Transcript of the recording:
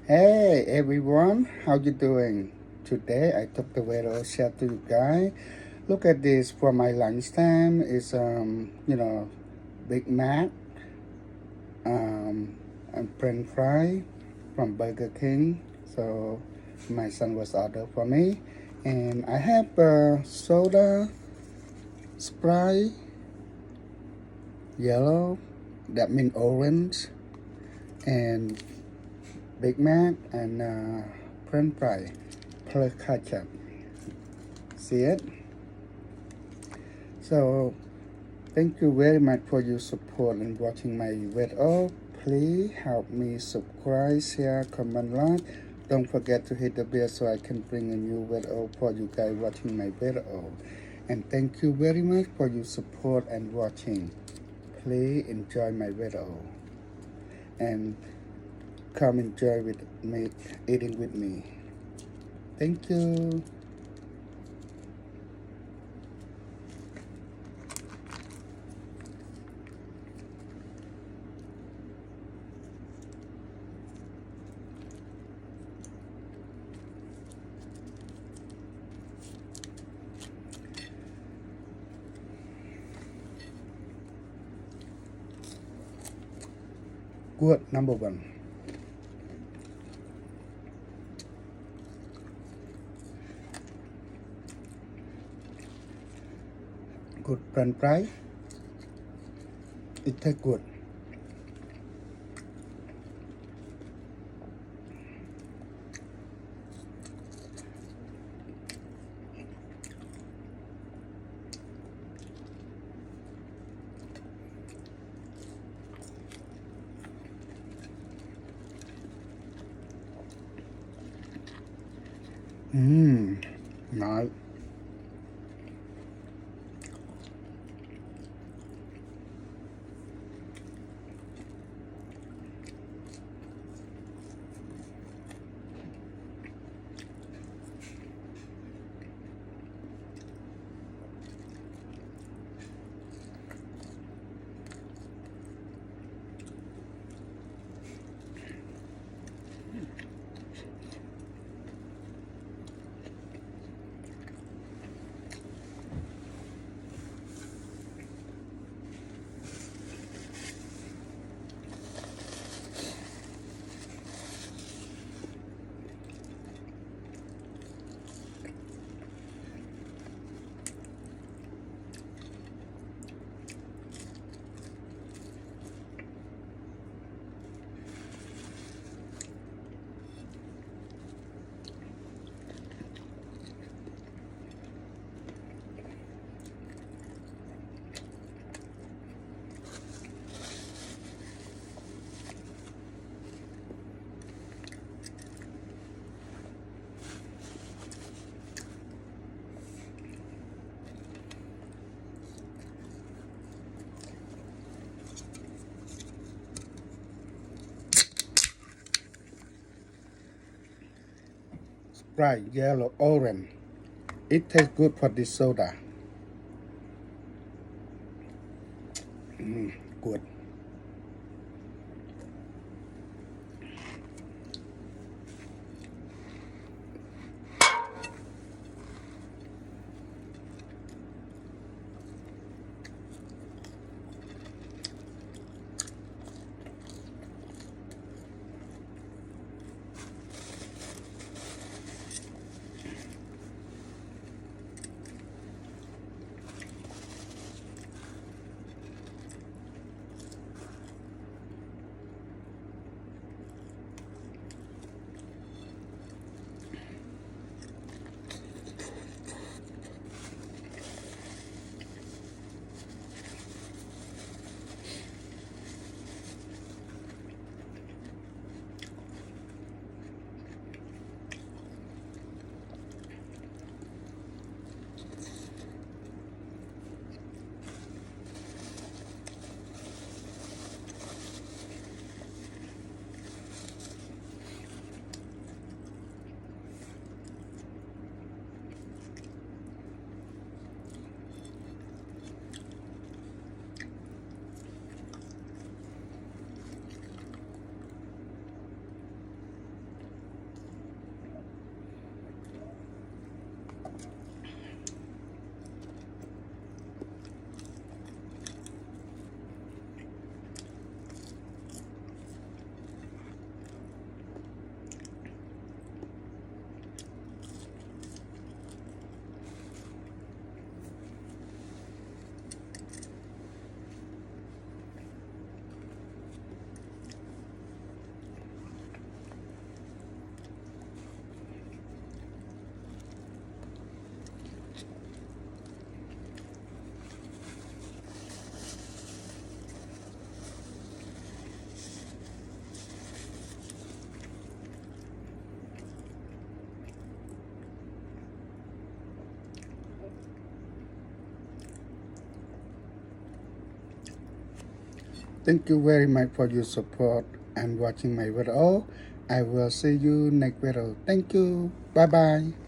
Hey everyone, how you doing? Today I took the video share to you guys. Look at this for my lunchtime. It's Big Mac, and French fry from Burger King. So my son was ordered for me, and I have soda, Sprite, yellow, that means orange, and Big Mac and French fry plus ketchup. See it? So thank you very much for your support and watching my video. Please help me subscribe, share, comment, like. Don't forget to hit the bell so I can bring a new video for you guys watching my video. And thank you very much for your support and watching. Please enjoy my video and come enjoy with me eating with me. Thank you. Good, number one. Good French fry. It tastes good. Nice. Sprite, yellow, orange. It tastes good for this soda. Good. Thank you very much for your support and watching my video. I will see you next video. Thank you. Bye bye.